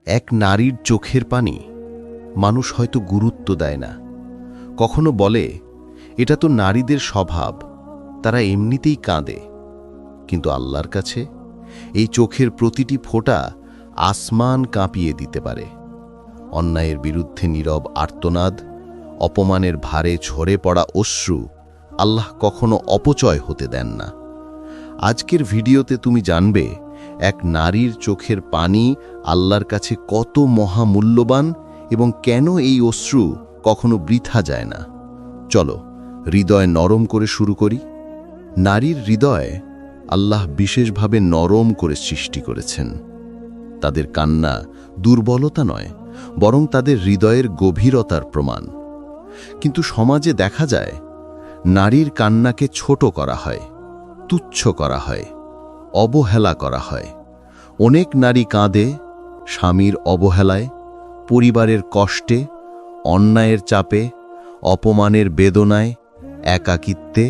এক নারীর চোখের পানি মানুষ হয়তো গুরুত্ব দেয় না, কখনো বলে এটা তো নারীদের স্বভাব, তারা এমনিতেই কাঁদে। কিন্তু আল্লাহর কাছে এই চোখের প্রতিটি ফোঁটা আসমান কাঁপিয়ে দিতে পারে। অন্যায়ের বিরুদ্ধে নীরব আর্তনাদ, অপমানের ভারে ঝরে পড়া অশ্রু আল্লাহ কখনো অপচয় হতে দেন না। আজকের ভিডিওতে তুমি জানবে এক নারীর চোখের পানি আল্লাহর কাছে কত মহামূল্যবান এবং কেন এই অশ্রু কখনো বৃথা যায় না। চলো হৃদয় নরম করে শুরু করি। নারীর হৃদয় আল্লাহ বিশেষভাবে নরম করে সৃষ্টি করেছেন। তাদের কান্না দুর্বলতা নয়, বরং তাদের হৃদয়ের গভীরতার প্রমাণ। কিন্তু সমাজে দেখা যায় নারীর কান্নাকে ছোট করা হয়, তুচ্ছ করা হয়, অবহেলা করা হয়। অনেক নারী কাঁদে স্বামীর অবহেলায়, পরিবারের কষ্টে, অন্যায়ের চাপে, অপমানের বেদনায়, একাকিত্বে,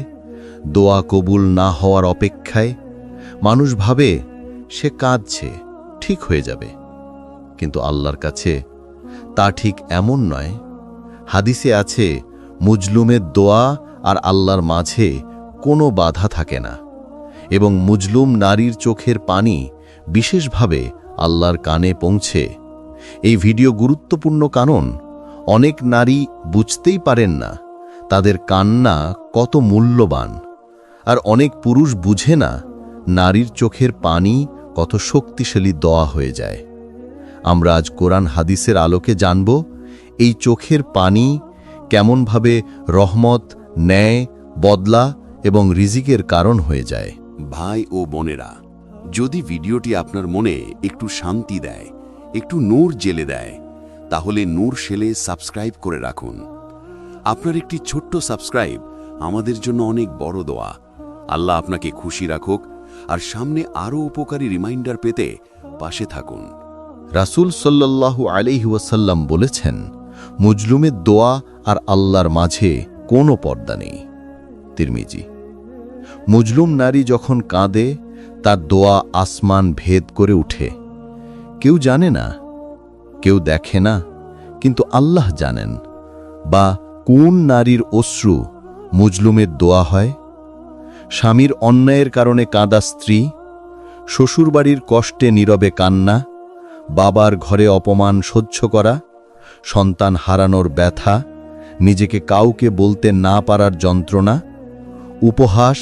দোয়া কবুল না হওয়ার অপেক্ষায়। মানুষ ভাবে সে কাঁদছে, ঠিক হয়ে যাবে। কিন্তু আল্লাহর কাছে তা ঠিক এমন নয়। হাদিসে আছে, মুজলুমের দোয়া আর আল্লাহর মাঝে কোনো বাধা থাকে না, এবং মুজলুম নারীর চোখের পানি বিশেষভাবে আল্লাহর কানে পৌঁছে। এই ভিডিও গুরুত্বপূর্ণ কারণ অনেক নারী বুঝতেই পারেন না তাদের কান্না কত মূল্যবান, আর অনেক পুরুষ বুঝে না নারীর চোখের পানি কত শক্তিশালী দোয়া হয়ে যায়। আমরা আজ কোরআন হাদিসের আলোকে জানব এই চোখের পানি কেমনভাবে রহমত, ন্যায়, বদলা এবং রিজিকের কারণ হয়ে যায়। ভাই ও বোনেরা, যদি ভিডিওটি আপনার মনে একটু শান্তি দেয়, একটু নূর জেলে দেয়, তাহলে নূর শেলে সাবস্ক্রাইব করে রাখুন। আপনার একটি ছোট্ট সাবস্ক্রাইব আমাদের জন্য অনেক বড় দোয়া। আল্লাহ আপনাকে খুশি রাখুক, আর সামনে আরও উপকারী রিমাইন্ডার পেতে পাশে থাকুন। রাসূল সাল্লাল্লাহু আলাইহি ওয়াসাল্লাম বলেছেন, মুজলুমের দোয়া আর আল্লাহর মাঝে কোনো পর্দা নেই। তিরমিজি। মুজলুম নারী যখন কাঁদে তার দোয়া আসমান ভেদ করে উঠে। কেউ জানে না, কেউ দেখে না, কিন্তু আল্লাহ জানেন। বা কোন নারীর অশ্রু মুজলুমের দোয়া হয়? স্বামীর অন্যায়ের কারণে কাঁদা স্ত্রী, শ্বশুরবাড়ির কষ্টে নীরবে কান্না, বাবার ঘরে অপমান সহ্য করা, সন্তান হারানোর ব্যথা, নিজেকে কাউকে বলতে না পারার যন্ত্রণা, উপহাস,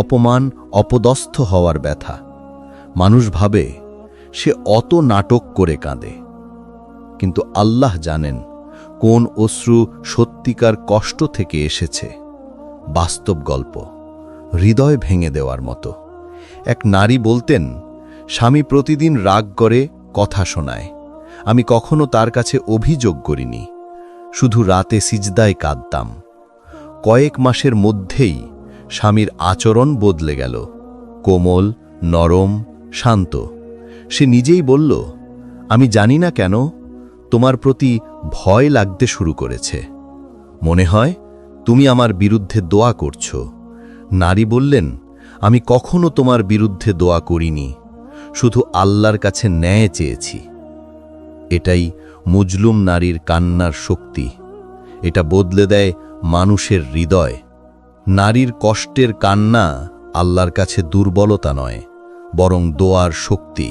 অপমান, অপদস্থ হওয়ার ব্যথা। মানুষ ভাবে সে অত নাটক করে কাঁদে, কিন্তু আল্লাহ জানেন কোন অশ্রু সত্যিকার কষ্ট থেকে এসেছে। বাস্তব গল্প, হৃদয় ভেঙে দেওয়ার মতো। এক নারী বলতেন, স্বামী প্রতিদিন রাগ করে কথা শোনায়। আমি কখনো তার কাছে অভিযোগ করিনি, শুধু রাতে সিজদায় কাঁদতাম। কয়েক মাসের মধ্যেই স্বামীর আচরণ বদলে গেল, কোমল, নরম, শান্ত। সে নিজেই বলল, আমি জানি না কেন তোমার প্রতি ভয় লাগতে শুরু করেছে। মনে হয় তুমি আমার বিরুদ্ধে দোয়া করছো। নারী বললেন, আমি কখনো তোমার বিরুদ্ধে দোয়া করিনি, শুধু আল্লাহর কাছে ন্যায় চেয়েছি। এটাই মুজলুম নারীর কান্নার শক্তি। এটা বদলে দেয় মানুষের হৃদয়। নারীর কষ্টের কান্না আল্লাহর কাছে দুর্বলতা নয়, বরং দোয়ার শক্তি।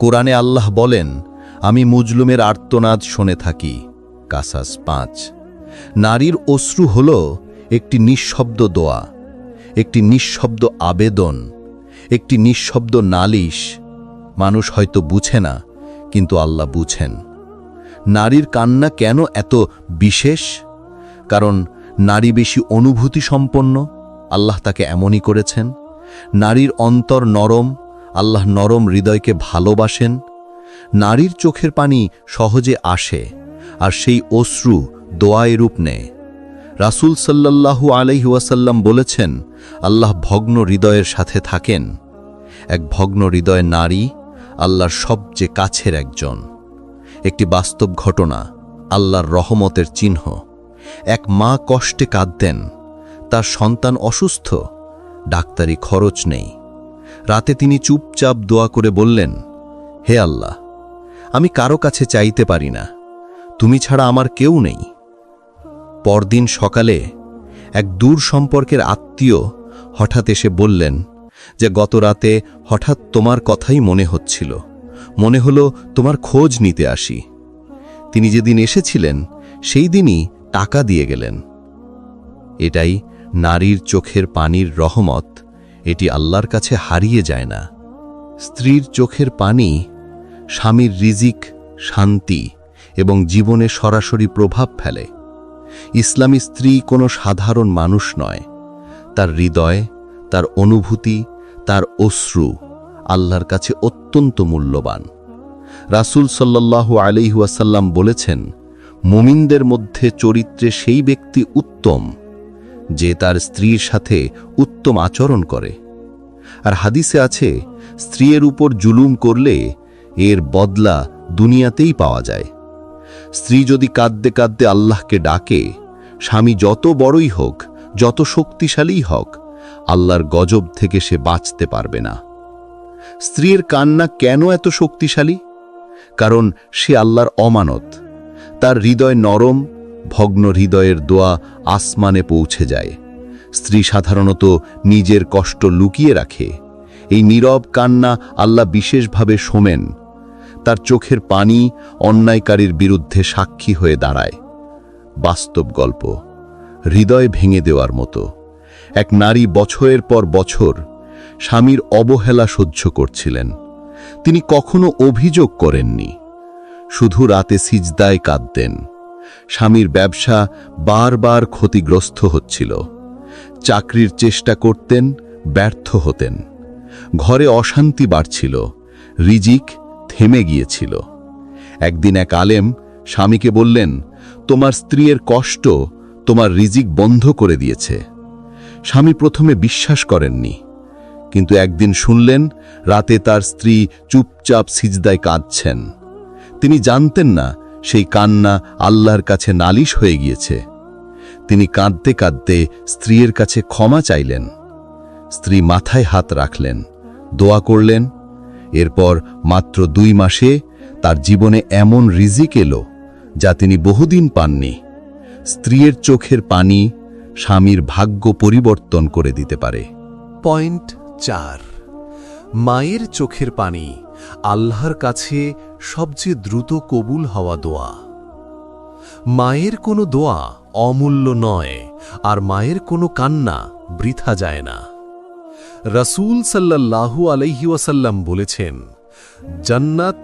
কোরআনে আল্লাহ বলেন, আমি মুজলুমের আর্তনাদ শুনে থাকি। কাসাস 5। নারীর অশ্রু হল একটি নিঃশব্দ দোয়া, একটি নিঃশব্দ আবেদন, একটি নিঃশব্দ নালিশ। মানুষ হয়তো বুঝে না, কিন্তু আল্লাহ বুঝেন। নারীর কান্না কেন এত বিশেষ? কারণ নারী বেশি অনুভূতি সম্পন্ন, আল্লাহ তাকে এমনই করেছেন। নারীর অন্তর নরম, আল্লাহ নরম হৃদয়কে ভালোবাসেন। নারীর চোখের পানি সহজে আসে, আর সেই অশ্রু দোয়ায় রূপ নেয়। রাসূল সাল্লাল্লাহু আলাইহি ওয়াসাল্লাম বলেছেন, আল্লাহ ভগ্ন হৃদয়ের সাথে থাকেন। এক ভগ্ন হৃদয় নারী আল্লাহর সবচেয়ে কাছের একজন। একটি বাস্তব ঘটনা, আল্লাহর রহমতের চিহ্ন। এক মা কষ্টে কাঁদতেন, তার সন্তান অসুস্থ, ডাক্তারি খরচ নেই। রাতে তিনি চুপচাপ দোয়া করে বললেন, হে আল্লাহ, আমি কারো কাছে চাইতে পারি না, তুমি ছাড়া আমার কেউ নেই। পরদিন সকালে এক দূর সম্পর্কের আত্মীয় হঠাৎ এসে বললেন যে গত রাতে হঠাৎ তোমার কথাই মনে হচ্ছিল, মনে হলো তোমার খোঁজ নিতে আসি। তিনি যেদিন এসেছিলেন সেই দিনই টাকা দিয়ে গেলেন। এটাই নারীর চোখের পানির রহমত, এটি আল্লাহর কাছে হারিয়ে যায় না। স্ত্রীর চোখের পানি স্বামীর রিজিক, শান্তি এবং জীবনে সরাসরি প্রভাব ফেলে। ইসলামী স্ত্রী কোনো সাধারণ মানুষ নয়, তার হৃদয়, তার অনুভূতি, তার অশ্রু আল্লাহর কাছে অত্যন্ত মূল্যবান। রাসূল সাল্লাল্লাহু আলাইহি ওয়াসাল্লাম বলেছেন, মুমিনদের মধ্যে চরিত্রে সেই ব্যক্তি উত্তম যে তার স্ত্রীর সাথে উত্তম আচরণ করে। আর হাদিসে আছে, স্ত্রীর উপর জুলুম করলে এর বদলা দুনিয়াতেই পাওয়া যায়। স্ত্রী যদি কাঁদতে কাঁদতে আল্লাহকে ডাকে, স্বামী যত বড়ই হোক, যত শক্তিশালীই হোক, আল্লাহর গজব থেকে সে বাঁচতে পারবে না। স্ত্রীর কান্না কেন এত শক্তিশালী? কারণ সে আল্লাহর অমানত। তার হৃদয় নরম, ভগ্ন হৃদয়ের দোয়া আসমানে পৌঁছে যায়। স্ত্রী সাধারণত নিজের কষ্ট লুকিয়ে রাখে। এই নীরব কান্না আল্লাহ বিশেষভাবে শোনেন। তার চোখের পানি অন্যায়কারীর বিরুদ্ধে সাক্ষী হয়ে দাঁড়ায়। বাস্তব গল্প, হৃদয় ভেঙে দেওয়ার মতো। এক নারী বছরের পর বছর স্বামীর অবহেলা সহ্য করছিলেন। তিনি কখনো অভিযোগ করেননি, শুধু রাতে সিজদায় কাঁদতেন। স্বামীর ব্যবসা বারবার ক্ষতিগ্রস্ত হচ্ছিল। চাকরির চেষ্টা করতেন, ব্যর্থ হতেন। ঘরে অশান্তি বাড়ছিল, রিজিক থেমে গিয়েছিল। একদিন এক আলেম স্বামীকে বললেন, তোমার স্ত্রীর কষ্ট তোমার রিজিক বন্ধ করে দিয়েছে। স্বামী প্রথমে বিশ্বাস করেননি, কিন্তু একদিন শুনলেন রাতে তার স্ত্রী চুপচাপ সিজদায় কাঁদছেন। তিনি জানতেন না সেই কান্না আল্লাহর কাছে নালিশ হয়ে গিয়েছে। তিনি কাঁদতে কাঁদতে স্ত্রীর কাছে ক্ষমা চাইলেন। স্ত্রী মাথায় হাত রাখলেন, দোয়া করলেন। এরপর মাত্র 2 মাসে তার জীবনে এমন রিজিক এলো যা তিনি বহুদিন পাননি। স্ত্রীর চোখের পানি স্বামীর ভাগ্য পরিবর্তন করে দিতে পারে। পয়েন্ট 4, মায়ের চোখের পানি আল্লাহর কাছে সবচেয়ে দ্রুত কবুল হওয়া দোয়া। মায়ের কোনো দোয়া অমূল্য নয়, আর মায়ের কোনো কান্না বৃথা যায় না। রাসূল সাল্লাল্লাহু আলাইহি ওয়াসাল্লাম বলেছেন, জান্নাত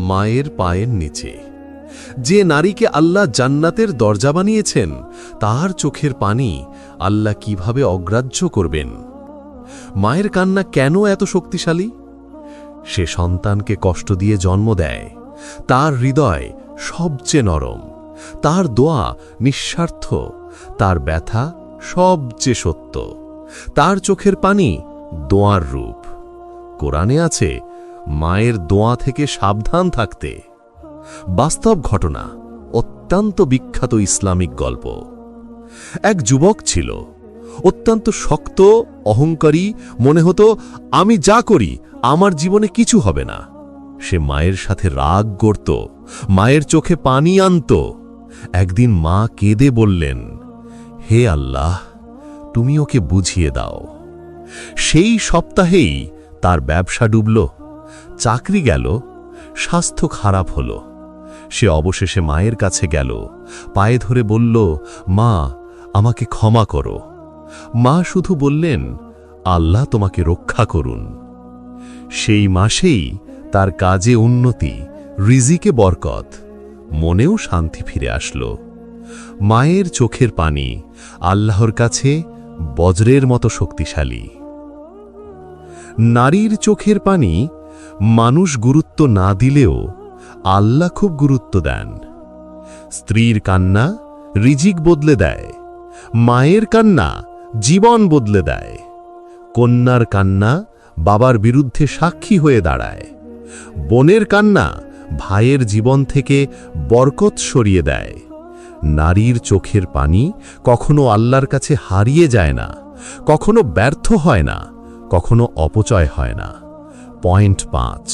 মায়ের পায়ের নিচে। যে নারীকে আল্লাহ জান্নাতের দরজা বানিয়েছেন, তার চোখের পানি আল্লাহ কিভাবে অগ্রাহ্য করবেন? মায়ের কান্না কেন এত শক্তিশালী? সে সন্তানকে কষ্ট দিয়ে জন্ম দেয়। তার হৃদয় সবচেয়ে নরম, তার দোয়া নিঃস্বার্থ, তার ব্যথা সবচেয়ে সত্য। তার চোখের পানি দোয়ার রূপ। কোরআনে আছে, মায়ের দোয়া থেকে সাবধান থাকতে। বাস্তব ঘটনা, অত্যন্ত বিখ্যাত ইসলামিক গল্প। এক যুবক ছিল, অত্যন্ত শক্ত, অহংকারী। মনে হতো, আমি যা করি আমার জীবনে কিছু হবে না। সে মায়ের সাথে রাগ করত, মায়ের চোখে পানি আনত। একদিন মা কেঁদে বললেন, হে আল্লাহ, তুমি ওকে বুঝিয়ে দাও। সেই সপ্তাহেই তার ব্যবসা ডুবল, চাকরি গেল, স্বাস্থ্য খারাপ হল। সে অবশেষে মায়ের কাছে গেল, পায়ে ধরে বলল, মা, আমাকে ক্ষমা করো। মা শুধু বললেন, আল্লাহ তোমাকে রক্ষা করুন। সেই মাসেই তার কাজে উন্নতি, রিজিকে বরকত, মনেও শান্তি ফিরে আসলো। মায়ের চোখের পানি আল্লাহর কাছে বজ্রের মতো শক্তিশালী। নারীর চোখের পানি মানুষ গুরুত্ব না দিলেও আল্লাহ খুব গুরুত্ব দেন। স্ত্রীর কান্না রিজিক বদলে দেয়, মায়ের কান্না জীবন বদলে দেয়, কন্যার কান্না বাবার বিরুদ্ধে সাক্ষী হয়ে দাঁড়ায়, বোনের কান্না ভাইয়ের জীবন থেকে বরকত সরিয়ে দেয়। নারীর চোখের পানি কখনো আল্লাহর কাছে হারিয়ে যায় না, কখনো ব্যর্থ হয় না, কখনো অপচয় হয় না। পয়েন্ট 5,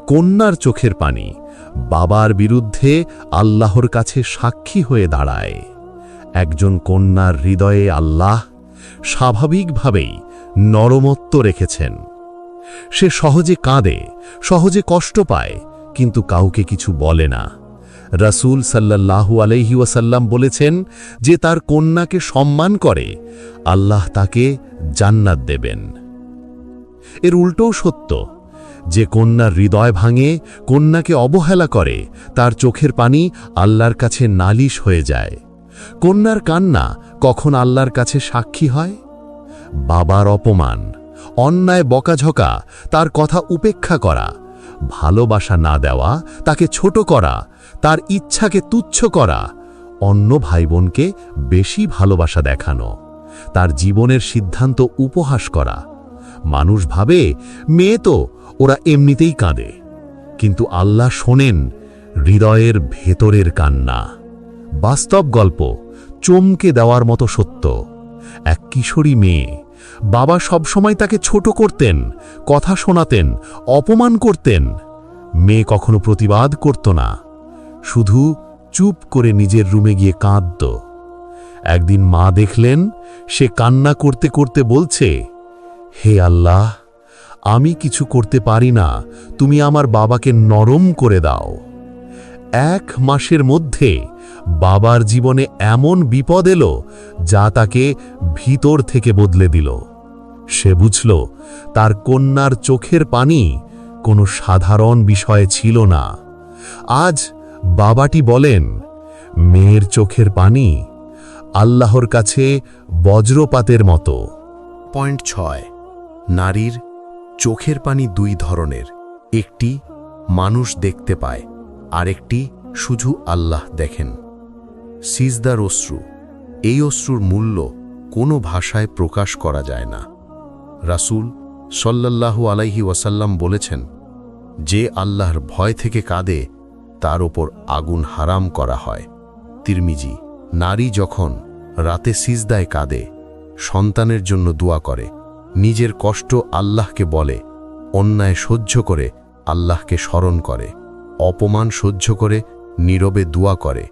কন্যার চোখের পানি বাবার বিরুদ্ধে আল্লাহর কাছে সাক্ষী হয়ে দাঁড়ায়। একজন কন্যার হৃদয়ে আল্লাহ স্বাভাবিকভাবেই নরমত্ব রেখেছেন। সে সহজে কাঁদে, সহজে কষ্ট পায়, কিন্তু কাউকে কিছু বলে না। রাসূল সাল্লাল্লাহু আলাইহি ওয়াসাল্লাম বলেছেন, যে তার কন্যাকে সম্মান করে আল্লাহ তাকে জান্নাত দেবেন। এর উল্টোও সত্য, যে কন্যার হৃদয় ভাঙে, কন্যাকে অবহেলা করে, তার চোখের পানি আল্লাহর কাছে নালিশ হয়ে যায়। কন্যার কান্না কখন আল্লাহর কাছে সাক্ষী হয়? বাবার অপমান, অন্যায় বকাঝকা, তার কথা উপেক্ষা করা, ভালোবাসা না দেওয়া, তাকে ছোট করা, তার ইচ্ছাকে তুচ্ছ করা, অন্য ভাই বোনকে বেশি ভালোবাসা দেখানো, তার জীবনের সিদ্ধান্ত উপহাস করা। মানুষ ভাবে মেয়ে তো, ওরা এমনিতেই কাঁদে, কিন্তু আল্লাহ শোনেন হৃদয়ের ভেতরের কান্না। বাস্তব গল্প, চমকে দেওয়ার মতো সত্য। এক কিশোরী মেয়ে, বাবা সবসময় তাকে ছোট করতেন, কথা শোনাতেন, অপমান করতেন। মেয়ে কখনো প্রতিবাদ করত না, শুধু চুপ করে নিজের রুমে গিয়ে কাঁদত। একদিন মা দেখলেন সে কান্না করতে করতে বলছে, হে আল্লাহ, আমি কিছু করতে পারি না, তুমি আমার বাবাকে নরম করে দাও। 1 মাসের মধ্যে বাবার জীবনে এমন বিপদ এলো যা তাকে ভিতর থেকে বদলে দিল। সে বুঝল তার কন্যার চোখের পানি কোনো সাধারণ বিষয় ছিল না। আজ বাবাটি বলেন, মেয়ের চোখের পানি আল্লাহর কাছে বজ্রপাতের মতো। পয়েন্ট 6, নারীর চোখের পানি 2 ধরনের। একটি মানুষ দেখতে পায়, আরেকটি শুধু আল্লাহ দেখেন। সিজদার অশ্রু, এই অশ্রুর মূল্য কোনো ভাষায় প্রকাশ করা যায় না। রাসূল সাল্লাল্লাহু আলাইহি ওয়াসাল্লাম বলেছেন, যে আল্লাহর ভয় থেকে কাঁদে তার ওপর আগুন হারাম করা হয়। তিরমিজি। নারী যখন রাতে সিজদায় কাঁদে, সন্তানের জন্য দোয়া করে, নিজের কষ্ট আল্লাহকে বলে, অন্যায় সহ্য করে আল্লাহকে স্মরণ করে, অপমান সহ্য করে নীরবে দোয়া করে,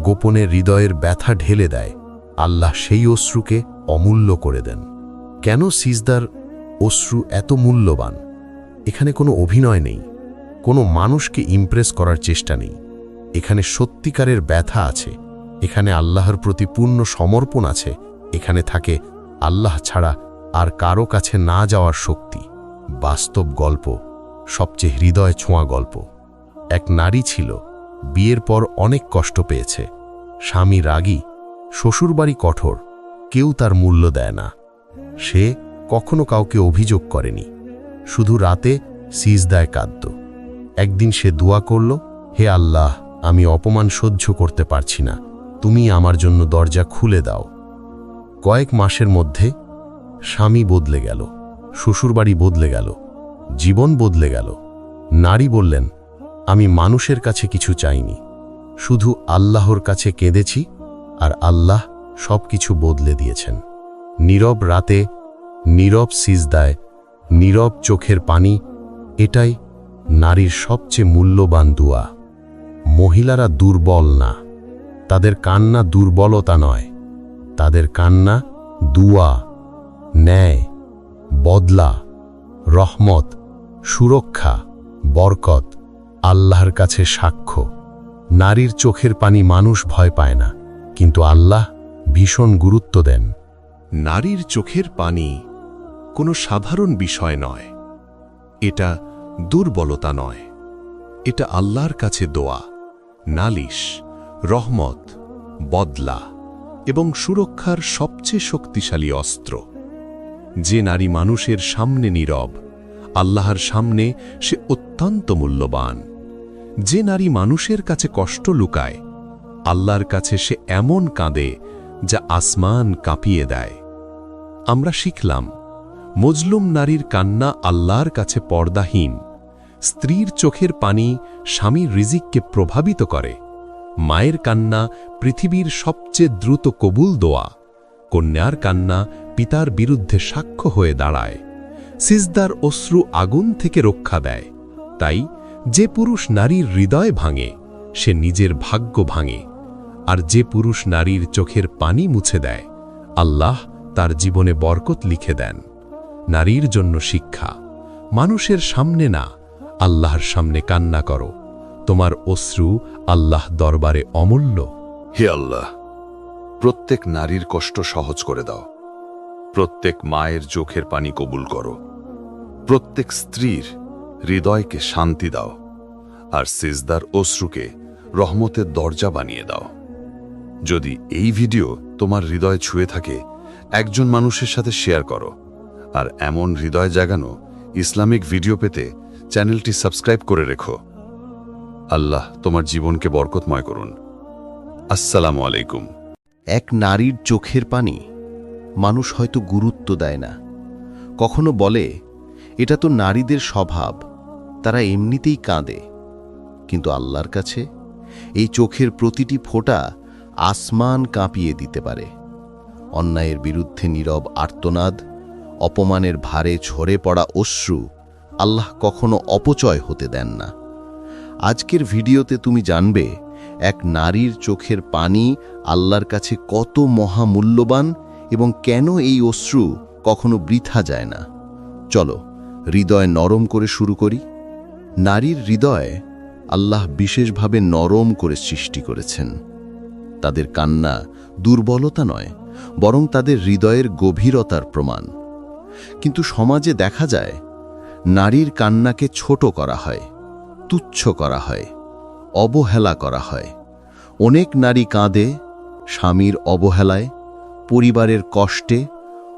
গোপনে হৃদয়ের ব্যথা ঢেলে দেয়, আল্লাহ সেই অশ্রুকে অমূল্য করে দেন। কেন সিজদার অশ্রু এত মূল্যবান? এখানে কোনো অভিনয় নেই, কোনো মানুষকে ইমপ্রেস করার চেষ্টা নেই। এখানে সত্যিকারের ব্যথা আছে, এখানে আল্লাহর প্রতি পূর্ণ সমর্পণ আছে, এখানে থাকে আল্লাহ ছাড়া আর কারো কাছে না যাওয়ার শক্তি। বাস্তব গল্প, সবচেয়ে হৃদয় ছোঁয়া গল্প। এক নারী ছিল, বিয়ের পর অনেক কষ্ট পেয়েছে। স্বামী রাগী, শ্বশুরবাড়ি কঠোর, কেউ তার মূল্য দেয় না। সে কখনো কাউকে অভিযোগ করেনি, শুধু রাতে সিজদায় কাঁদত। একদিন সে দোয়া করল, হে আল্লাহ, আমি অপমান সহ্য করতে পারছি না, তুমি আমার জন্য দরজা খুলে দাও। কয়েক মাসের মধ্যে স্বামী বদলে গেল, শ্বশুরবাড়ি বদলে গেল, জীবন বদলে গেল। নারী বললেন, আমি মানুষের কাছে কিছু চাইনি, শুধু আল্লাহর কাছে কেঁদেছি, আর আল্লাহ সব কিছু বদলে দিয়েছেন। নীরব রাতে, নীরব সিজদায়, নীরব চোখের পানি, এটাই নারীর সবচেয়ে মূল্যবান দোয়া। মহিলারা দুর্বল না, তাদের কান্না দুর্বলতা নয়, তাদের কান্না দুয়া, ন্যায়, বদলা, রহমত, সুরক্ষা, বরকত, আল্লাহর কাছে সাক্ষ্য। নারীর চোখের পানি মানুষ ভয় পায় না, কিন্তু আল্লাহ ভীষণ গুরুত্ব দেন। নারীর চোখের পানি কোনো সাধারণ বিষয় নয়, এটা দুর্বলতা নয়, এটা আল্লাহর কাছে দোয়া, নালিশ, রহমত, বদলা এবং সুরক্ষার সবচেয়ে শক্তিশালী অস্ত্র। যে নারী মানুষের সামনে নীরব, আল্লাহর সামনে সে অত্যন্ত মূল্যবান। যে নারী মানুষের কাছে কষ্ট লুকায়, আল্লাহর কাছে সে এমন কাঁদে যা আসমান কাঁপিয়ে দেয়। আমরা শিখলাম, মজলুম নারীর কান্না আল্লাহর কাছে পর্দাহীন। স্ত্রীর চোখের পানি স্বামীর রিজিককে প্রভাবিত করে। মায়ের কান্না পৃথিবীর সবচেয়ে দ্রুত কবুল দোয়া। কন্যার কান্না পিতার বিরুদ্ধে সাক্ষ্য হয়ে দাঁড়ায়। সিজদার অশ্রু আগুন থেকে রক্ষা দেয়। তাই যে পুরুষ নারীর হৃদয় ভাঙে সে নিজের ভাগ্য ভাঙে, আর যে পুরুষ নারীর চোখের পানি মুছে দেয় আল্লাহ তার জীবনে বরকত লিখে দেন। নারীর জন্য শিক্ষা, মানুষের সামনে না, আল্লাহর সামনে কান্না করো, তোমার অশ্রু আল্লাহ দরবারে অমূল্য। হে আল্লাহ, প্রত্যেক নারীর কষ্ট সহজ করে দাও, প্রত্যেক মায়ের চোখের পানি কবুল করো, প্রত্যেক স্ত্রীর হৃদয়কে শান্তি দাও, আর সিজদার অশ্রুকে রহমতের দরজা বানিয়ে দাও। যদি এই ভিডিও তোমার হৃদয় ছুঁয়ে থাকে, একজন মানুষের সাথে শেয়ার করো, আর এমন হৃদয় জাগানো ইসলামিক ভিডিও পেতে চ্যানেলটি সাবস্ক্রাইব করে রেখো। আল্লাহ তোমার জীবনকে বরকতময় করুন। আসসালামু আলাইকুম। এক নারীর চোখের পানি মানুষ হয়তো গুরুত্ব দেয় না, কখনো বলে এটা তো নারীদের স্বভাব, তারা এমনিতেই কাঁদে। কিন্তু আল্লাহর কাছে এই চোখের প্রতিটি ফোঁটা আসমান কাঁপিয়ে দিতে পারে। অন্যায়ের বিরুদ্ধে নীরব আর্তনাদ, অপমানের ভারে ঝরে পড়া অশ্রু আল্লাহ কখনো অপচয় হতে দেন না। আজকের ভিডিওতে তুমি জানবে এক নারীর চোখের পানি আল্লাহর কাছে কত মহামূল্যবান এবং কেন এই অশ্রু কখনো বৃথা যায় না। চলো হৃদয় নরম করে শুরু করি। নারীর হৃদয় আল্লাহ বিশেষভাবে নরম করে সৃষ্টি করেছেন। তাদের কান্না দুর্বলতা নয়, বরং তাদের হৃদয়ের গভীরতার প্রমাণ। কিন্তু সমাজে দেখা যায় নারীর কান্নাকে ছোট করা হয়, তুচ্ছ করা হয়, অবহেলা করা হয়। অনেক নারী কাঁদে স্বামীর অবহেলায়, পরিবারের কষ্টে,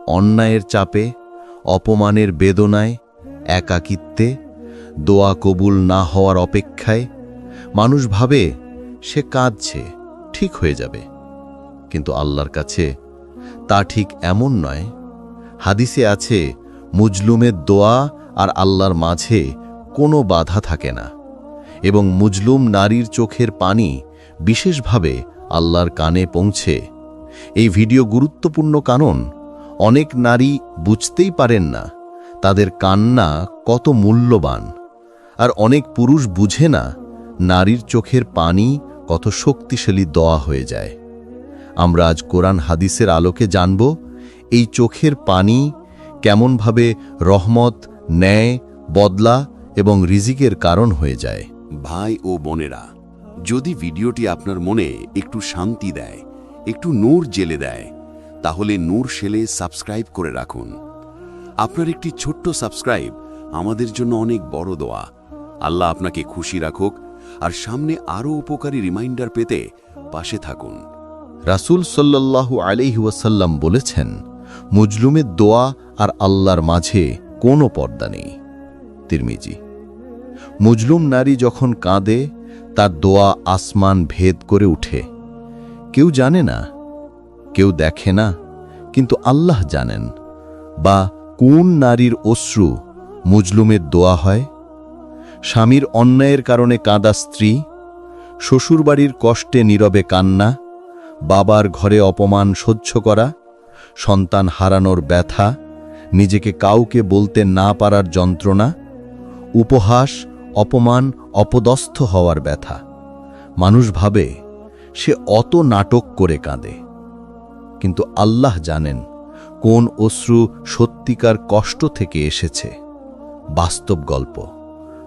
অন্যায়ের চাপে, অপমানের বেদনায়, একাকিত্বে, দোয়া কবুল না হওয়ার অপেক্ষায়। মানুষ ভাবে সে কাঁদছে, ঠিক হয়ে যাবে। কিন্তু আল্লাহর কাছে তা ঠিক এমন নয়। হাদিসে আছে, মুজলুমের দোয়া আর আল্লাহর মাঝে কোনো বাধা থাকে না, এবং মুজলুম নারীর চোখের পানি বিশেষভাবে আল্লাহর কানে পৌঁছে। এই ভিডিও গুরুত্বপূর্ণ কারণ অনেক নারী বুঝতেই পারেন না তাদের কান্না কত মূল্যবান, আর অনেক পুরুষ বুঝে না নারীর চোখের পানি কত শক্তিশালী দোয়া হয়ে যায়। আমরা আজ কোরআন হাদিসের আলোকে জানব এই চোখের পানি কেমনভাবে রহমত, ন্যায়, বদলা এবং রিজিকের কারণ হয়ে যায়। ভাই ও বোনেরা, যদি ভিডিওটি আপনার মনে একটু শান্তি দেয়, একটু নূর জেলে দেয়, তাহলে নূর শেলে সাবস্ক্রাইব করে রাখুন। আপনার একটি ছোট্ট সাবস্ক্রাইব আমাদের জন্য অনেক বড় দোয়া। আল্লাহ আপনাকে খুশি রাখুক, আর সামনে আরও উপকারী রিমাইন্ডার পেতে পাশে থাকুন। রাসূল সাল্লাল্লাহু আলাইহি ওয়াসাল্লাম বলেছেন, মুজলুমের দোয়া আর আল্লাহর মাঝে কোনো পর্দা নেই। তিরমিজি। মুজলুম নারী যখন কাঁদে তার দোয়া আসমান ভেদ করে উঠে। কেউ জানে না, কেউ দেখে না, কিন্তু আল্লাহ জানেন। বা কোন নারীর অশ্রু মুজলুমের দোয়া হয়? স্বামীর অন্যায়ের কারণে কাঁদা স্ত্রী, শ্বশুরবাড়ির কষ্টে নীরবে কান্না, বাবার ঘরে অপমান সহ্য করা, সন্তান হারানোর ব্যথা, নিজেকে কাউকে বলতে না পারার যন্ত্রণা, উপহাস, অপমান, অপদস্থ হওয়ার ব্যথা। মানুষ ভাবে সে অত নাটক করে কাঁদে, কিন্তু আল্লাহ জানেন কোন অশ্রু সত্যিকার কষ্ট থেকে এসেছে। বাস্তব গল্প,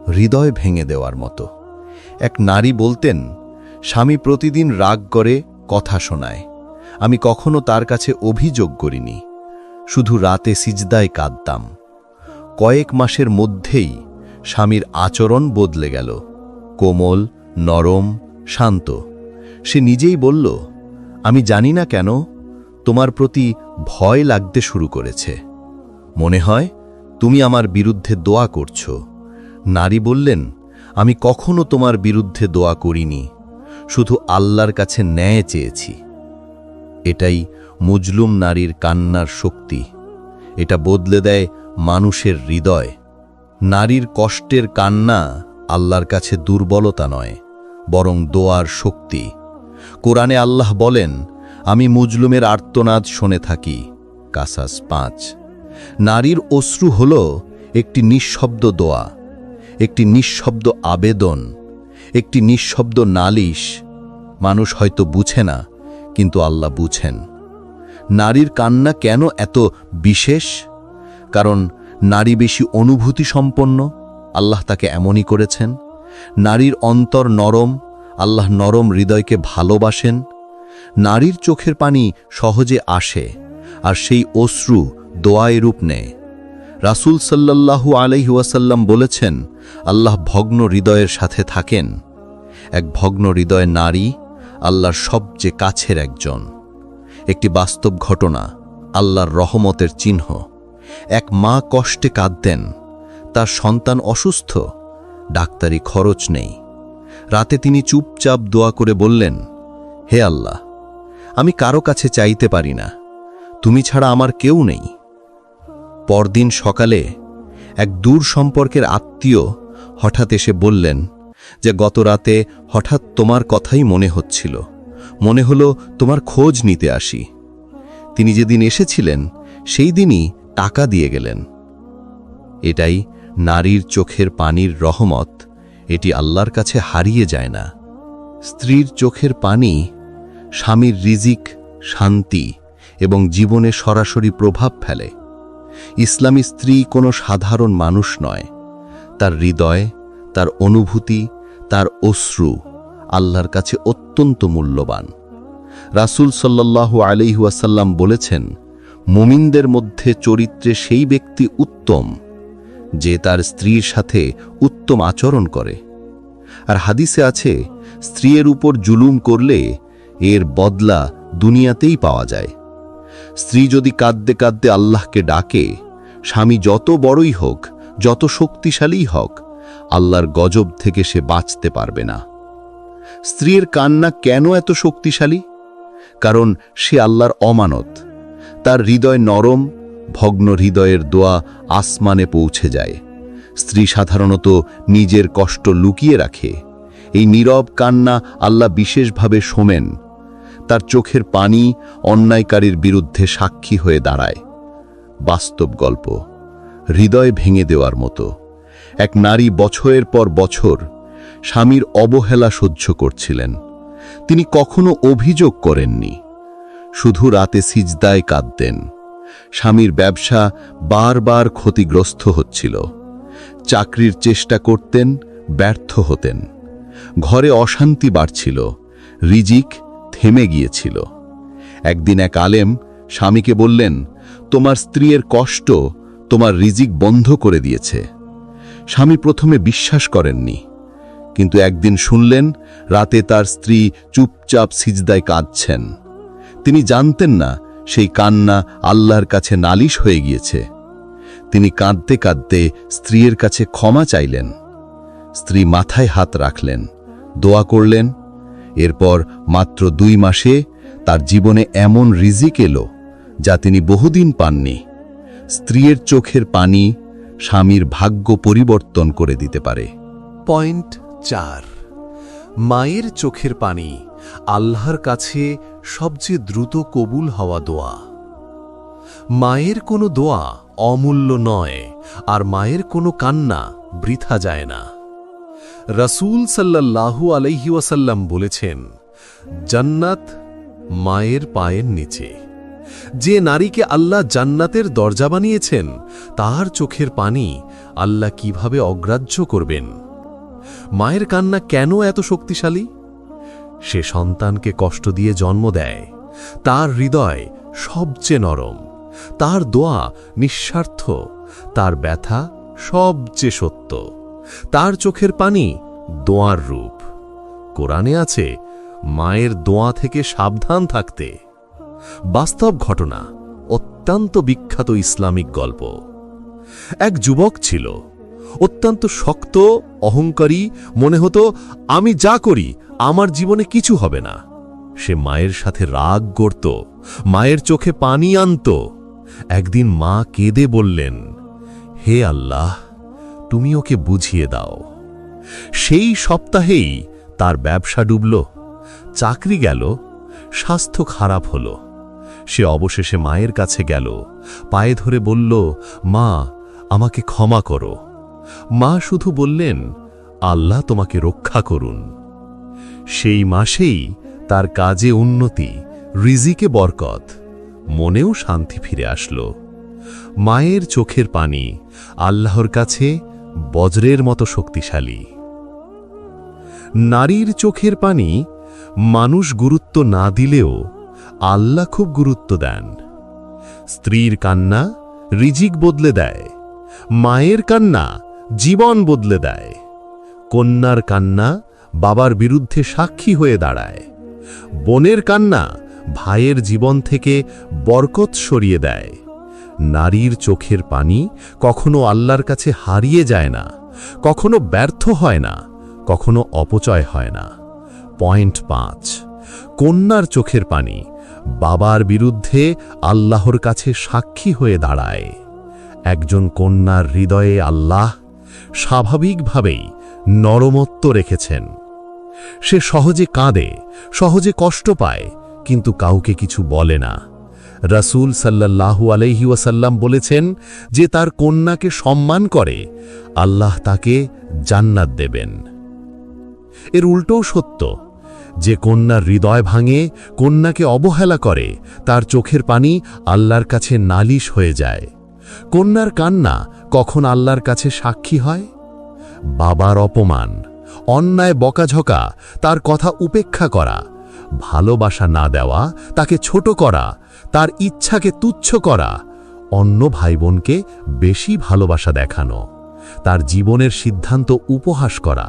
হৃদয় ভেঙে দেওয়ার মতো। এক নারী বলতেন, স্বামী প্রতিদিন রাগ করে কথা শোনায়, আমি কখনো তার কাছে অভিযোগ করিনি, শুধু রাতে সিজদায় কাঁদতাম। কয়েক মাসের মধ্যেই স্বামীর আচরণ বদলে গেল, কোমল, নরম, শান্ত। সে নিজেই বলল, আমি জানি না কেন তোমার প্রতি ভয় লাগতে শুরু করেছে, মনে হয় তুমি আমার বিরুদ্ধে দোয়া করছো। নারী বললেন, আমি কখনো তোমার বিরুদ্ধে দোয়া করিনি, শুধু আল্লাহর কাছে ন্যায় চেয়েছি। এটাই মুজলুম নারীর কান্নার শক্তি। এটা বদলে দেয় মানুষের হৃদয়। নারীর কষ্টের কান্না আল্লাহর কাছে দুর্বলতা নয়, বরং দোয়ার শক্তি। কোরআনে আল্লাহ বলেন, আমি মুজলুমের আর্তনাদ শুনে থাকি। কাসাস 5। নারীর অশ্রু হল একটি নিঃশব্দ দোয়া। একটি নিঃশব্দ আবেদন, একটি নিঃশব্দ নালিশ। মানুষ হয়তো বুঝে না, কিন্তু আল্লাহ বুঝেন। নারীর কান্না কেন এত বিশেষ? কারণ নারী বেশি অনুভূতি সম্পন্ন, আল্লাহ তাকে এমনই করেছেন। নারীর অন্তর নরম, আল্লাহ নরম হৃদয়কে ভালোবাসেন। নারীর চোখের পানি সহজে আসে, আর সেই অশ্রু দোয়ায় রূপ নেয়। রাসূল সাল্লাল্লাহু আলাইহি ওয়াসাল্লাম বলেছেন, আল্লাহ ভগ্ন হৃদয়ের সাথে থাকেন। এক ভগ্ন হৃদয় নারী আল্লাহর সবচেয়ে কাছের একজন। একটি বাস্তব ঘটনা, আল্লাহর রহমতের চিহ্ন। এক মা কষ্টে কাঁদতেন, তার সন্তান অসুস্থ, ডাক্তারি খরচ নেই। রাতে তিনি চুপচাপ দোয়া করে বললেন, হে আল্লাহ, আমি কারো কাছে চাইতে পারি না, তুমি ছাড়া আমার কেউ নেই। পরদিন সকালে এক দূর সম্পর্কের আত্মীয় হঠাৎ এসে বললেন যে গত রাতে হঠাৎ তোমার কথাই মনে হচ্ছিল, মনে হলো তোমার খোঁজ নিতে আসি। তিনি যেদিন এসেছিলেন সেই দিনই টাকা দিয়ে গেলেন। এটাই নারীর চোখের পানির রহমত, এটি আল্লাহর কাছে হারিয়ে যায় না। স্ত্রীর চোখের পানি স্বামীর রিজিক, শান্তি এবং জীবনে সরাসরি প্রভাব ফেলে। ইসলামী স্ত্রী কোনো সাধারণ মানুষ নয়, তার হৃদয়, তার অনুভূতি, তার অশ্রু আল্লাহর কাছে অত্যন্ত মূল্যবান। রাসূল সাল্লাল্লাহু আলাইহি ওয়াসাল্লাম বলেছেন, মুমিনদের মধ্যে চরিত্রে সেই ব্যক্তি উত্তম যে তার স্ত্রীর সাথে উত্তম আচরণ করে। আর হাদিসে আছে, স্ত্রীর উপর জুলুম করলে এর বদলা দুনিয়াতেই পাওয়া যায়। স্ত্রী যদি কাঁদতে কাঁদতে আল্লাহকে ডাকে, স্বামী যত বড়ই হোক, যত শক্তিশালীই হোক, আল্লাহর গজব থেকে সে বাঁচতে পারবে না। স্ত্রীর কান্না কেন এত শক্তিশালী? কারণ সে আল্লাহর অমানত। তার হৃদয় নরম, ভগ্ন হৃদয়ের দোয়া আসমানে পৌঁছে যায়। স্ত্রী সাধারণত নিজের কষ্ট লুকিয়ে রাখে। এই নীরব কান্না আল্লাহ বিশেষভাবে শোনেন। তার চোখের পানি অন্যায়কারীর বিরুদ্ধে সাক্ষী হয়ে দাঁড়ায়। বাস্তব গল্প, হৃদয় ভেঙে দেওয়ার মতো। এক নারী বছরের পর বছর স্বামীর অবহেলা সহ্য করছিলেন। তিনি কখনো অভিযোগ করেননি, শুধু রাতে সিজদায় কাঁদতেন। স্বামীর ব্যবসা বারবার ক্ষতিগ্রস্ত হচ্ছিল। চাকরির চেষ্টা করতেন, ব্যর্থ হতেন। ঘরে অশান্তি বাড়ছিল, রিজিক থেমে গিয়েছিল। একদিন এক আলেম স্বামীকে বললেন, তোমার স্ত্রীর কষ্ট তোমার রিজিক বন্ধ করে দিয়েছে। স্বামী প্রথমে বিশ্বাস করেননি, কিন্তু একদিন শুনলেন রাতে তার স্ত্রী চুপচাপ সিজদায় কাঁদছেন। তিনি জানতেন না সেই কান্না আল্লাহর কাছে নালিশ হয়ে গিয়েছে। তিনি কাঁদতে কাঁদতে স্ত্রীর কাছে ক্ষমা চাইলেন। স্ত্রী মাথায় হাত রাখলেন, দোয়া করলেন। এরপর মাত্র 2 মাসে তার জীবনে এমন রিজিক এলো যা তিনি বহুদিন পাননি। স্ত্রীর চোখের পানি স্বামীর ভাগ্য পরিবর্তন করে দিতে পারে। পয়েন্ট 4, মায়ের চোখের পানি আল্লাহর কাছে সবচেয়ে দ্রুত কবুল হওয়া দোয়া। মায়ের কোনো দোয়া অমূল্য নয়, আর মায়ের কোনো কান্না বৃথা যায় না। রাসূল সাল্লাল্লাহু আলাইহি ওয়াসাল্লাম বলেছেন, জান্নাত মায়ের পায়ের নিচে। যে নারীকে আল্লাহ জান্নাতের দরজা বানিয়েছেন, তার চোখের পানি আল্লাহ কিভাবে অগ্রাহ্য করবেন? মায়ের কান্না কেন এত শক্তিশালী? সে সন্তানকে কষ্ট দিয়ে জন্ম দেয়। তার হৃদয় সবচেয়ে নরম, তার দোয়া নিঃস্বার্থ, তার ব্যথা সবচেয়ে সত্য। তার চোখের পানি দোয়ার রূপ। কোরআনে আছে, মায়ের দোয়া থেকে সাবধান থাকতে। বাস্তব ঘটনা, অত্যন্ত বিখ্যাত ইসলামিক গল্প। এক যুবক ছিল, অত্যন্ত শক্ত, অহংকারী। মনে হতো, আমি যা করি আমার জীবনে কিছু হবে না। সে মায়ের সাথে রাগ করত, মায়ের চোখে পানি আনত। একদিন মা কেঁদে বললেন, হে আল্লাহ, তুমি ওকে বুঝিয়ে দাও। সেই সপ্তাহেই তার ব্যবসা ডুবল, চাকরি গেল, স্বাস্থ্য খারাপ হল। সে অবশেষে মায়ের কাছে গেল, পায়ে ধরে বলল, মা, আমাকে ক্ষমা করো। মা শুধু বললেন, আল্লাহ তোমাকে রক্ষা করুন। সেই মাসেই তার কাজে উন্নতি, রিজিকে বরকত, মনেও শান্তি ফিরে আসলো। মায়ের চোখের পানি আল্লাহর কাছে বজ্রের মতো শক্তিশালী। নারীর চোখের পানি মানুষ গুরুত্ব না দিলেও আল্লাহ খুব গুরুত্ব দেন। স্ত্রীর কান্না রিজিক বদলে দেয়, মায়ের কান্না জীবন বদলে দেয়, কন্যার কান্না বাবার বিরুদ্ধে সাক্ষী হয়ে দাঁড়ায়, বোনের কান্না ভাইয়ের জীবন থেকে বরকত সরিয়ে দেয়। নারীর চোখের পানি কখনো আল্লাহর কাছে হারিয়ে যায় না, কখনো ব্যর্থ হয় না, কখনো অপচয় হয় না। পয়েন্ট 5, কন্যার চোখের পানি বাবার বিরুদ্ধে আল্লাহর কাছে সাক্ষী হয়ে দাঁড়ায়। একজন কন্যার হৃদয়ে আল্লাহ স্বাভাবিকভাবেই নরমত্ব রেখেছেন। সে সহজে কাঁদে, সহজে কষ্ট পায়, কিন্তু কাউকে কিছু বলে না। রাসূল সাল্লাল্লাহু আলাইহি ওয়াসাল্লাম বলেছেন, যে তার কন্যাকে সম্মান করে আল্লাহ তাকে জান্নাত দেবেন। এর উল্টোও সত্য, যে কন্যার হৃদয় ভাঙে, কন্যাকে অবহেলা করে, তার চোখের পানি আল্লাহর কাছে নালিশ হয়ে যায়। কন্যার কান্না কখন আল্লাহর কাছে সাক্ষী হয়? বাবার অপমান, অন্যায় বকাঝকা, তার কথা উপেক্ষা করা, ভালোবাসা না দেওয়া, তাকে ছোট করা, তার ইচ্ছাকে তুচ্ছ করা, অন্য ভাই বোনকে বেশি ভালোবাসা দেখানো, তার জীবনের সিদ্ধান্ত উপহাস করা।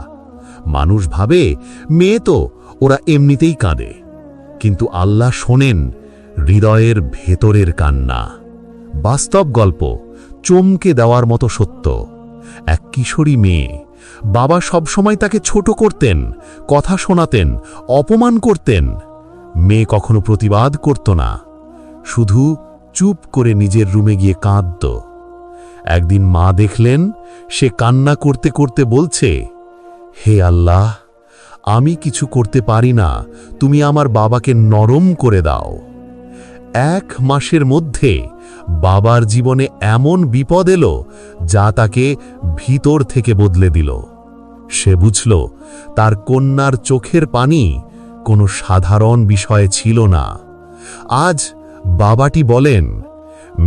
মানুষ ভাবে মেয়ে তো, ওরা এমনিতেই কাঁদে, কিন্তু আল্লাহ শোনেন হৃদয়ের ভেতরের কান্না। বাস্তব গল্প, চমকে দেওয়ার মতো সত্য। এক কিশোরী মেয়ে, বাবা সবসময় তাকে ছোট করতেন, কথা শোনাতেন, অপমান করতেন। মেয়ে কখনো প্রতিবাদ করত না, শুধু চুপ করে নিজের রুমে গিয়ে কাঁদত। একদিন মা দেখলেন সে কান্না করতে করতে বলছে, হে আল্লাহ, আমি কিছু করতে পারি না, তুমি আমার বাবাকে নরম করে দাও। 1 মাসের মধ্যে বাবার জীবনে এমন বিপদ এলো যা তাকে ভিতর থেকে বদলে দিল। সে বুঝল তার কন্যার চোখের পানি কোনো সাধারণ বিষয় ছিল না। আজ বাবাটি বলেন,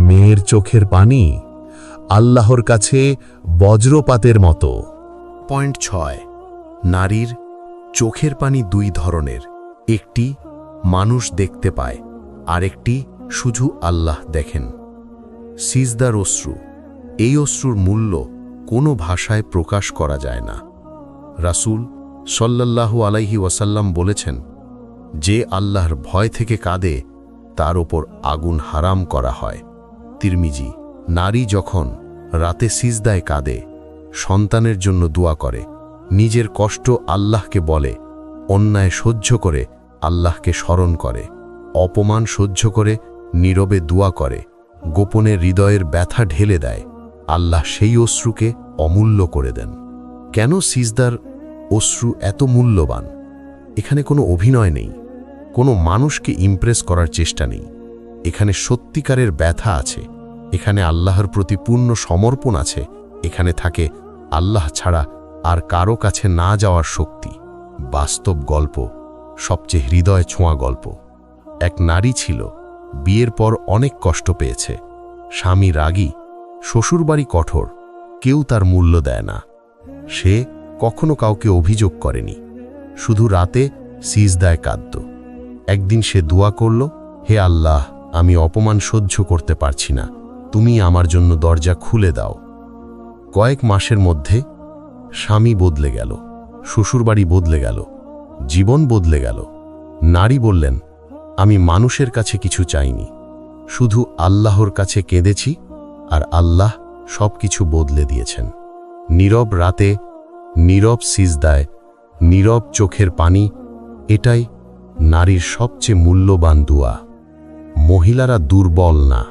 মেয়ের চোখের পানি আল্লাহর কাছে বজ্রপাতের মতো। পয়েন্ট 6, নারীর চোখের পানি 2 ধরনের, একটি মানুষ দেখতে পায়, আরেকটি শুধু আল্লাহ দেখেন। সিজদার অশ্রু, এই অশ্রুর মূল্য কোনো ভাষায় প্রকাশ করা যায় না। রাসূল সাল্লাল্লাহু আলাইহি ওয়াসাল্লাম বলেছেন, যে আল্লাহর ভয় থেকে কাঁদে তার ওপর আগুন হারাম করা হয়। তিরমিজি, নারী যখন রাতে সিজদায় কাঁদে, সন্তানের জন্য দোয়া করে, নিজের কষ্ট আল্লাহকে বলে, অন্যায় সহ্য করে আল্লাহকে স্মরণ করে, অপমান সহ্য করে নীরবে দোয়া করে, গোপনে হৃদয়ের ব্যথা ঢেলে দেয়, আল্লাহ সেই অশ্রুকে অমূল্য করে দেন। কেন সিজদার অশ্রু এত মূল্যবান? এখানে কোনো অভিনয় নেই, কোনো মানুষকে ইমপ্রেস করার চেষ্টা নেই। এখানে সত্যিকারের ব্যথা আছে, এখানে আল্লাহর প্রতি পূর্ণ সমর্পণ আছে, এখানে থাকে আল্লাহ ছাড়া আর কারো কাছে না যাওয়ার শক্তি। বাস্তব গল্প, সবচেয়ে হৃদয় ছোঁয়া গল্প। এক নারী ছিল, বিয়ের পর অনেক কষ্ট পেয়েছে, স্বামী রাগী, শ্বশুরবাড়ি কঠোর, কেউ তার মূল্য দেয় না। সে কখনো কাউকে অভিযোগ করেনি, শুধু রাতে সিজদায় কাঁদত। একদিন সে দোয়া করল, হে আল্লাহ, আমি অপমান সহ্য করতে পারছি না, তুমি আমার জন্য দরজা খুলে দাও। কয়েক মাসের মধ্যে স্বামী বদলে গেল, শ্বশুরবাড়ি বদলে গেল, জীবন বদলে গেল। নারী বললেন, আমি মানুষের কাছে কিছু চাইনি, শুধু আল্লাহর কাছে কেঁদেছি, আর আল্লাহ সব কিছু বদলে দিয়েছেন। নীরব রাতে, নীরব সিজদায়, নীরব চোখের পানি, এটাই নারীর সবচেয়ে মূল্যবান দোয়া। মহিলারা দুর্বল না,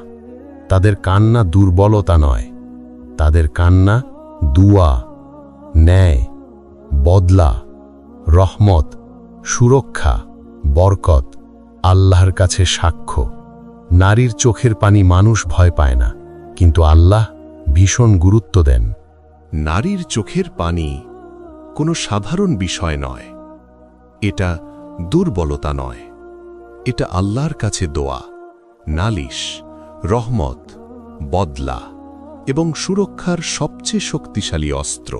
তাদের কান্না দুর্বলতা নয়, তাদের কান্না দুয়া, ন্যায়, বদলা, রহমত, সুরক্ষা, বরকত, আল্লাহর কাছে সাক্ষ্য। নারীর চোখের পানি মানুষ ভয় পায় না, কিন্তু আল্লাহ ভীষণ গুরুত্ব দেন। নারীর চোখের পানি কোনো সাধারণ বিষয় নয়, এটা দুর্বলতা নয়, এটা আল্লাহর কাছে দোয়া, নালিশ, রহমত, বদলা এবং সুরক্ষার সবচেয়ে শক্তিশালী অস্ত্র।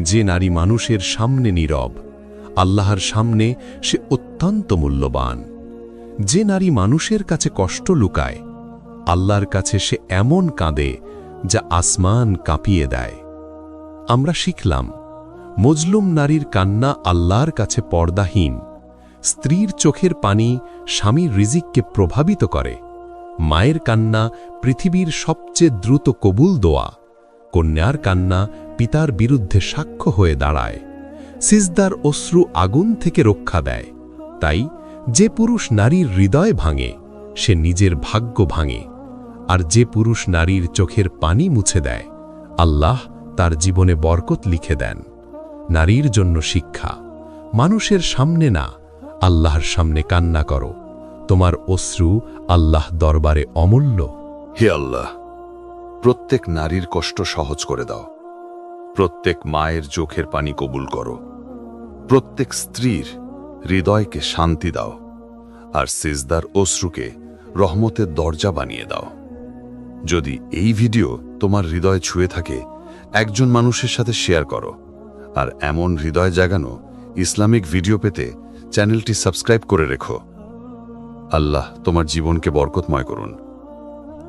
যে নারী মানুষের সামনে নীরব, আল্লাহর সামনে সে অত্যন্ত মূল্যবান। যে নারী মানুষের কাছে কষ্ট লুকায়, আল্লাহর কাছে সে এমন কাঁদে যা আসমান কাঁপিয়ে দেয়। আমরা শিখলাম, মজলুম নারীর কান্না আল্লাহর কাছে পর্দাহীন। স্ত্রীর চোখের পানি স্বামীর রিজিককে প্রভাবিত করে। মায়ের কান্না পৃথিবীর সবচেয়ে দ্রুত কবুল দোয়া। কন্যার কান্না পিতার বিরুদ্ধে সাক্ষ্য হয়ে দাঁড়ায়। সিজদার অশ্রু আগুন থেকে রক্ষা দেয়। তাই যে পুরুষ নারীর হৃদয় ভাঙে, সে নিজের ভাগ্য ভাঙে। আর যে পুরুষ নারীর চোখের পানি মুছে দেয়, আল্লাহ তার জীবনে বরকত লিখে দেন। নারীর জন্য শিক্ষা, মানুষের সামনে না, আল্লাহর সামনে কান্না করো। তোমার অশ্রু আল্লাহ দরবারে অমূল্য। হে আল্লাহ, প্রত্যেক নারীর কষ্ট সহজ করে দাও। প্রত্যেক মায়ের চোখের পানি কবুল করো। প্রত্যেক স্ত্রীর হৃদয়কে শান্তি দাও। আর সিজদার অশ্রুকে রহমতের দরজা বানিয়ে দাও। যদি এই ভিডিও তোমার হৃদয় ছুঁয়ে থাকে, একজন মানুষের সাথে শেয়ার করো। আর এমন হৃদয় জাগানো ইসলামিক ভিডিও পেতে চ্যানেলটি সাবস্ক্রাইব করে রেখো। আল্লাহ তোমার জীবনকে বরকতময় করুন।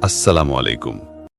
আসসালামু আলাইকুম।